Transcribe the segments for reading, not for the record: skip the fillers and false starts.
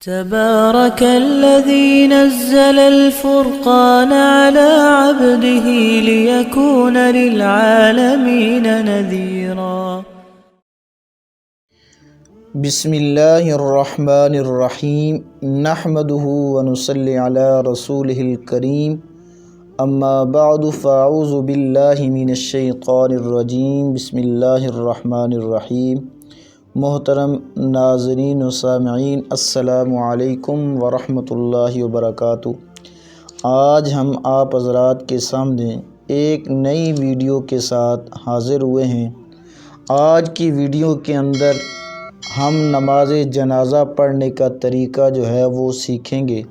تبارك الذي نزل الفرقان على عبده ليكون للعالمين نذيرا بسم اللہ الرحمن الرحیم نحمده ونصلی علی رسوله الکریم اما بعد فاعوذ باللہ من الشیطان الرجیم بسم اللہ الرحمن الرحیم۔ محترم ناظرین و سامعین، السلام علیکم ورحمۃ اللہ وبرکاتہ۔ آج ہم آپ حضرات کے سامنے ایک نئی ویڈیو کے ساتھ حاضر ہوئے ہیں۔ آج کی ویڈیو کے اندر ہم نماز جنازہ پڑھنے کا طریقہ جو ہے وہ سیکھیں گے،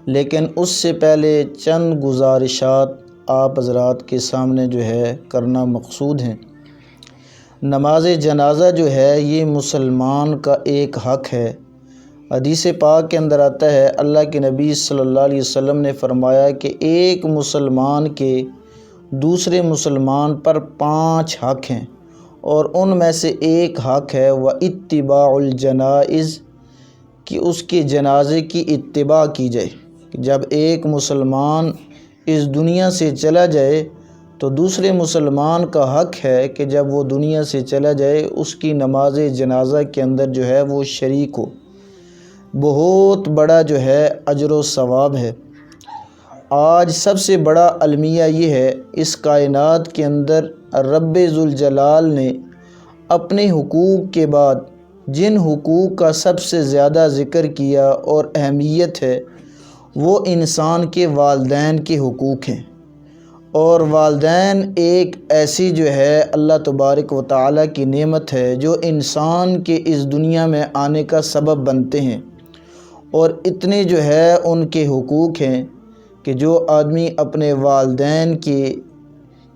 لیکن اس سے پہلے چند گزارشات آپ حضرات کے سامنے جو ہے کرنا مقصود ہیں۔ نماز جنازہ جو ہے یہ مسلمان کا ایک حق ہے۔ حدیث پاک کے اندر آتا ہے، اللہ کے نبی صلی اللہ علیہ وسلم نے فرمایا کہ ایک مسلمان کے دوسرے مسلمان پر 5 حق ہیں، اور ان میں سے ایک حق ہے وہ اتباع الجنائز، کہ اس کے جنازے کی اتباع کی جائے۔ جب ایک مسلمان اس دنیا سے چلا جائے تو دوسرے مسلمان کا حق ہے کہ جب وہ دنیا سے چلا جائے اس کی نماز جنازہ کے اندر جو ہے وہ شریک ہو۔ بہت بڑا جو ہے اجر و ثواب ہے۔ آج سب سے بڑا المیہ یہ ہے، اس کائنات کے اندر رب ذوالجلال نے اپنے حقوق کے بعد جن حقوق کا سب سے زیادہ ذکر کیا اور اہمیت ہے، وہ انسان کے والدین کے حقوق ہیں۔ اور والدین ایک ایسی جو ہے اللہ تبارک و تعالیٰ کی نعمت ہے جو انسان کے اس دنیا میں آنے کا سبب بنتے ہیں، اور اتنے جو ہے ان کے حقوق ہیں کہ جو آدمی اپنے والدین کے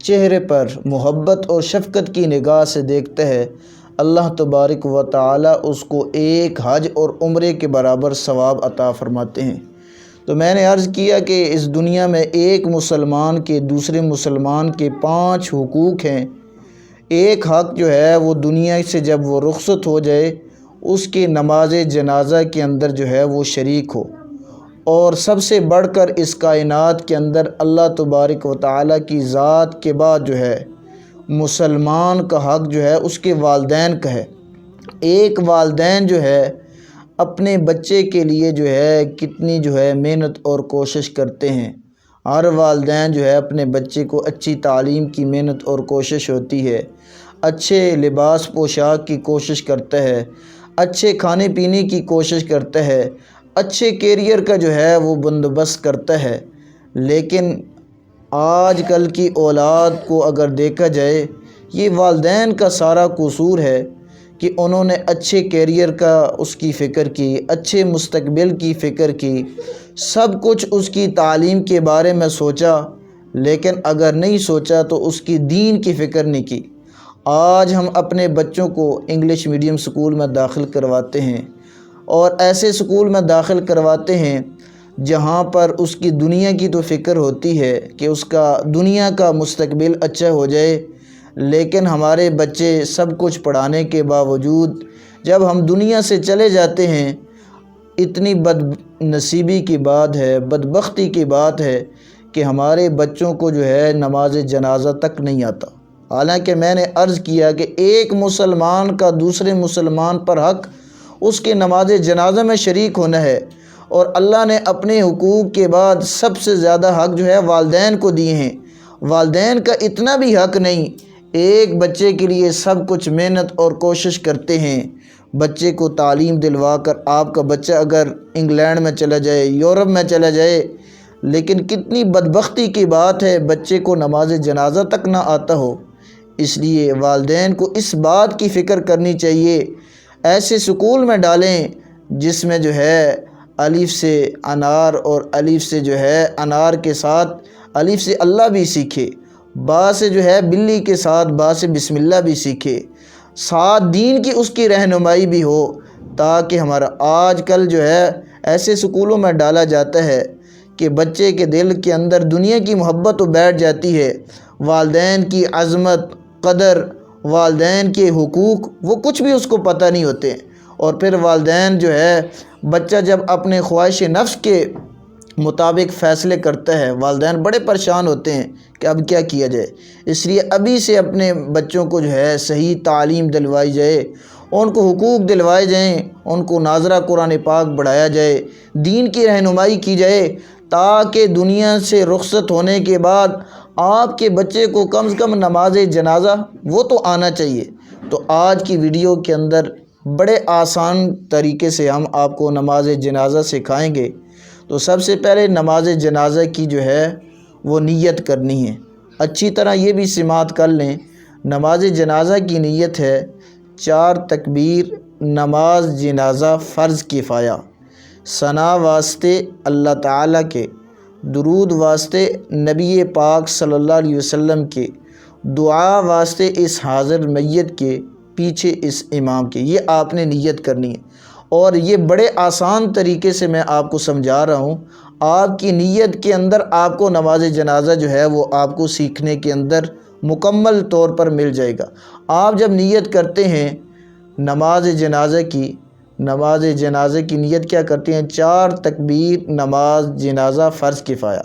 چہرے پر محبت اور شفقت کی نگاہ سے دیکھتا ہے، اللہ تبارک و تعالیٰ اس کو ایک حج اور عمرے کے برابر ثواب عطا فرماتے ہیں۔ تو میں نے عرض کیا کہ اس دنیا میں ایک مسلمان کے دوسرے مسلمان کے 5 حقوق ہیں۔ ایک حق جو ہے وہ دنیا سے جب وہ رخصت ہو جائے اس کے نماز جنازہ کے اندر جو ہے وہ شریک ہو، اور سب سے بڑھ کر اس کائنات کے اندر اللہ تبارک و تعالیٰ کی ذات کے بعد جو ہے مسلمان کا حق جو ہے اس کے والدین کا ہے۔ ایک والدین جو ہے اپنے بچے کے لیے جو ہے کتنی جو ہے محنت اور کوشش کرتے ہیں۔ ہر والدین جو ہے اپنے بچے کو اچھی تعلیم کی محنت اور کوشش ہوتی ہے، اچھے لباس پوشاک کی کوشش کرتا ہے، اچھے کھانے پینے کی کوشش کرتا ہے، اچھے کیریئر کا جو ہے وہ بندوبست کرتا ہے۔ لیکن آج کل کی اولاد کو اگر دیکھا جائے، یہ والدین کا سارا قصور ہے کہ انہوں نے اچھے کیریئر کا اس کی فکر کی، اچھے مستقبل کی فکر کی، سب کچھ اس کی تعلیم کے بارے میں سوچا، لیکن اگر نہیں سوچا تو اس کی دین کی فکر نہیں کی۔ آج ہم اپنے بچوں کو انگلش میڈیم سکول میں داخل کرواتے ہیں، اور ایسے سکول میں داخل کرواتے ہیں جہاں پر اس کی دنیا کی تو فکر ہوتی ہے کہ اس کا دنیا کا مستقبل اچھا ہو جائے، لیکن ہمارے بچے سب کچھ پڑھانے کے باوجود جب ہم دنیا سے چلے جاتے ہیں، اتنی بد نصیبی کی بات ہے، بدبختی کی بات ہے کہ ہمارے بچوں کو جو ہے نماز جنازہ تک نہیں آتا۔ حالانکہ میں نے عرض کیا کہ ایک مسلمان کا دوسرے مسلمان پر حق اس کے نماز جنازہ میں شریک ہونا ہے، اور اللہ نے اپنے حقوق کے بعد سب سے زیادہ حق جو ہے والدین کو دیے ہیں۔ والدین کا اتنا بھی حق نہیں، ایک بچے کے لیے سب کچھ محنت اور کوشش کرتے ہیں، بچے کو تعلیم دلوا کر۔ آپ کا بچہ اگر انگلینڈ میں چلا جائے، یورپ میں چلا جائے، لیکن کتنی بدبختی کی بات ہے بچے کو نماز جنازہ تک نہ آتا ہو۔ اس لیے والدین کو اس بات کی فکر کرنی چاہیے، ایسے سکول میں ڈالیں جس میں جو ہے الف سے انار، اور الف سے جو ہے انار کے ساتھ الف سے اللہ بھی سیکھے، با سے جو ہے بلی کے ساتھ با سے بسم اللہ بھی سیکھے، ساتھ دین کی اس کی رہنمائی بھی ہو، تاکہ ہمارا آج کل جو ہے ایسے سکولوں میں ڈالا جاتا ہے کہ بچے کے دل کے اندر دنیا کی محبت تو بیٹھ جاتی ہے، والدین کی عظمت، قدر، والدین کے حقوق وہ کچھ بھی اس کو پتہ نہیں ہوتے، اور پھر والدین جو ہے بچہ جب اپنے خواہش نفس کے مطابق فیصلے کرتا ہے، والدین بڑے پریشان ہوتے ہیں کہ اب کیا کیا جائے۔ اس لیے ابھی سے اپنے بچوں کو جو ہے صحیح تعلیم دلوائی جائے، ان کو حقوق دلوائے جائیں، ان کو ناظرہ قرآن پاک پڑھایا جائے، دین کی رہنمائی کی جائے، تاکہ دنیا سے رخصت ہونے کے بعد آپ کے بچے کو کم سے کم نماز جنازہ وہ تو آنا چاہیے۔ تو آج کی ویڈیو کے اندر بڑے آسان طریقے سے ہم آپ کو نماز جنازہ سکھائیں گے۔ تو سب سے پہلے نماز جنازہ کی جو ہے وہ نیت کرنی ہے۔ اچھی طرح یہ بھی سماعت کر لیں، نماز جنازہ کی نیت ہے 4 تکبیر، نماز جنازہ فرض کفایہ، ثنا واسطے اللہ تعالیٰ کے، درود واسطے نبی پاک صلی اللہ علیہ وسلم کے، دعا واسطے اس حاضر میت کے، پیچھے اس امام کے، یہ آپ نے نیت کرنی ہے۔ اور یہ بڑے آسان طریقے سے میں آپ کو سمجھا رہا ہوں۔ آپ کی نیت کے اندر آپ کو نماز جنازہ جو ہے وہ آپ کو سیکھنے کے اندر مکمل طور پر مل جائے گا۔ آپ جب نیت کرتے ہیں نماز جنازہ کی نیت کیا کرتے ہیں؟ 4 تکبیر، نماز جنازہ فرض کفایہ۔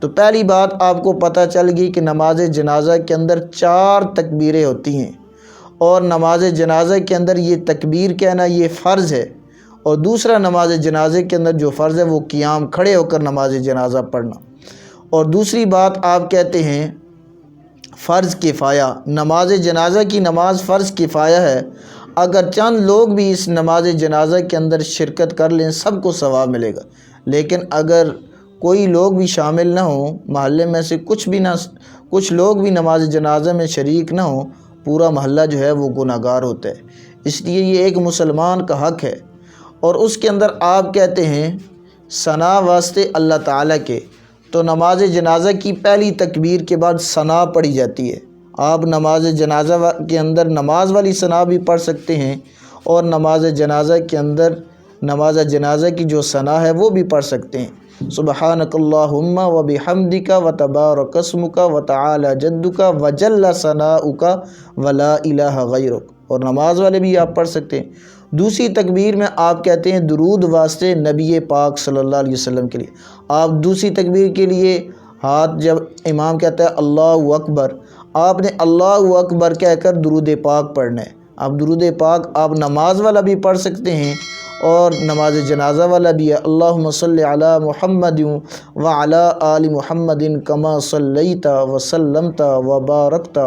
تو پہلی بات آپ کو پتہ چل گئی کہ نماز جنازہ کے اندر 4 تکبیریں ہوتی ہیں، اور نماز جنازہ کے اندر یہ تکبیر کہنا یہ فرض ہے۔ اور دوسرا نماز جنازے کے اندر جو فرض ہے وہ قیام کھڑے ہو کر نماز جنازہ پڑھنا۔ اور دوسری بات آپ کہتے ہیں فرض کفایہ، نماز جنازہ کی نماز فرض کفایہ ہے۔ اگر چند لوگ بھی اس نماز جنازہ کے اندر شرکت کر لیں سب کو ثواب ملے گا، لیکن اگر کوئی لوگ بھی شامل نہ ہوں، محلے میں سے کچھ لوگ بھی نماز جنازہ میں شریک نہ ہوں، پورا محلہ جو ہے وہ گناہگار ہوتا ہے۔ اس لیے یہ ایک مسلمان کا حق ہے۔ اور اس کے اندر آپ کہتے ہیں ثنا واسطے اللہ تعالیٰ کے، تو نماز جنازہ کی پہلی تکبیر کے بعد ثنا پڑھی جاتی ہے۔ آپ نماز جنازہ کے اندر نماز والی ثنا بھی پڑھ سکتے ہیں، اور نماز جنازہ کے اندر نماز جنازہ کی جو ثنا ہے وہ بھی پڑھ سکتے ہیں۔ سبحانک اللہم و بحمدک و تبارک اسمک و تعالی جدک و جل ثناؤک و لا الہ غیرک، اور نماز والے بھی آپ پڑھ سکتے ہیں۔ دوسری تکبیر میں آپ کہتے ہیں درود واسطے نبی پاک صلی اللہ علیہ وسلم کے لیے۔ آپ دوسری تکبیر کے لیے ہاتھ جب امام کہتا ہے اللہ اکبر، آپ نے اللہ اکبر کہہ کر درود پاک پڑھنا ہے۔ آپ درود پاک آپ نماز والا بھی پڑھ سکتے ہیں اور نماز جنازہ والا بھی ہے۔ اللہم صلی علی محمد وعلی آل محمد کما صلیت وسلمت وبارکت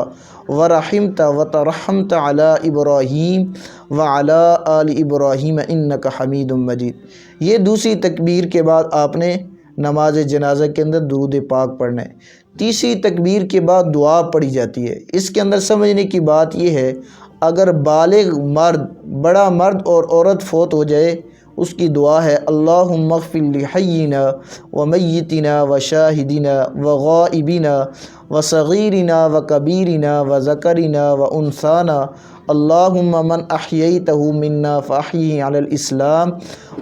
ورحمت وترحمت علی ابراہیم وعلی آل ابراہیم انک حمید مجید۔ یہ دوسری تکبیر کے بعد آپ نے نماز جنازہ کے اندر درود پاک پڑھنا ہے۔ تیسری تکبیر کے بعد دعا پڑھی جاتی ہے۔ اس کے اندر سمجھنے کی بات یہ ہے، اگر بالغ مرد، بڑا مرد اور عورت فوت ہو جائے، اس کی دعا ہے اللہم اغفر لحینا و میتنا و شاہدنا و غائبنا و صغیرنا و کبیرنا و ذکرنا و انثانا اللہم من احییتہ منا فاحیہ علی الاسلام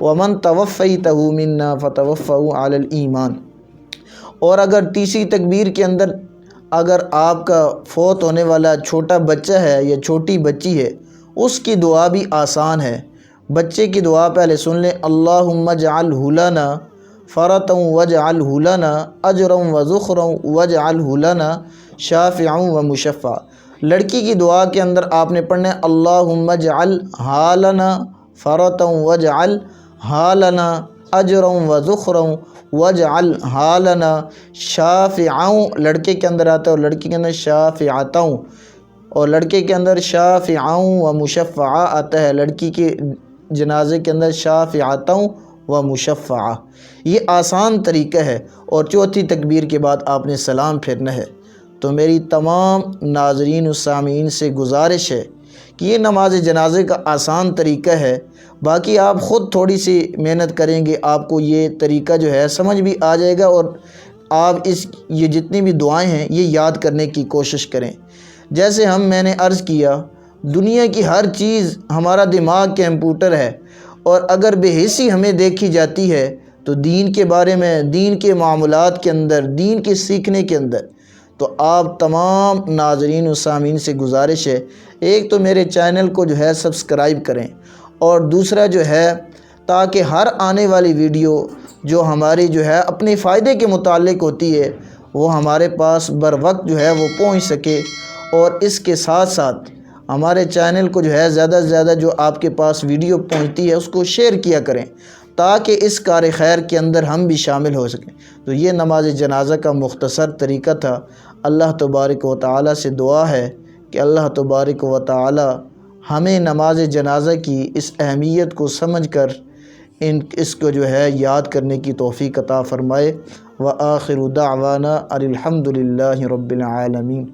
و من توفیتہ منا فتوفہ علی الایمان۔ اور اگر تیسری تکبیر کے اندر اگر آپ کا فوت ہونے والا چھوٹا بچہ ہے یا چھوٹی بچی ہے، اس کی دعا بھی آسان ہے۔ بچے کی دعا پہلے سن لیں، اللہم اجعلہ لنا فرطا واجعلہ لنا اجرا وذخرا واجعلہ لنا شافعا ومشفعا۔ لڑکی کی دعا کے اندر آپ نے پڑھنا ہے اللہم اجعلہا لنا فرطا واجعلہا لنا اجرا وذخرا واجعلہا لنا شافعا، لڑکے کے اندر آتا ہے، اور لڑکی کے اندر شافعتا، اور لڑکے کے اندر شافعا و مشفعا آتا ہے، لڑکی کے جنازے کے اندر شافعتا و مشفعا۔ یہ آسان طریقہ ہے۔ اور چوتھی تکبیر کے بعد آپ نے سلام پھیرنا ہے۔ تو میری تمام ناظرین و سامعین سے گزارش ہے کہ یہ نماز جنازے کا آسان طریقہ ہے۔ باقی آپ خود تھوڑی سی محنت کریں گے، آپ کو یہ طریقہ جو ہے سمجھ بھی آ جائے گا، اور آپ یہ جتنی بھی دعائیں ہیں یہ یاد کرنے کی کوشش کریں۔ جیسے میں نے عرض کیا، دنیا کی ہر چیز ہمارا دماغ کمپیوٹر ہے، اور اگر بے حسی ہمیں دیکھی جاتی ہے تو دین کے بارے میں، دین کے معاملات کے اندر، دین کے سیکھنے کے اندر، تو آپ تمام ناظرین و سامعین سے گزارش ہے، ایک تو میرے چینل کو جو ہے سبسکرائب کریں، اور دوسرا جو ہے تاکہ ہر آنے والی ویڈیو جو ہماری اپنے فائدے کے متعلق ہوتی ہے وہ ہمارے پاس بر وقت وہ پہنچ سکے۔ اور اس کے ساتھ ساتھ ہمارے چینل کو زیادہ سے زیادہ جو آپ کے پاس ویڈیو پہنچتی ہے اس کو شیئر کیا کریں تاکہ اس کار خیر کے اندر ہم بھی شامل ہو سکیں۔ تو یہ نماز جنازہ کا مختصر طریقہ تھا۔ اللہ تبارک و تعالی سے دعا ہے کہ اللہ تبارک و تعالی ہمیں نماز جنازہ کی اس اہمیت کو سمجھ کر اس کو یاد کرنے کی توفیق عطا فرمائے۔ وآخر دعوانا الحمد للہ رب العالمین۔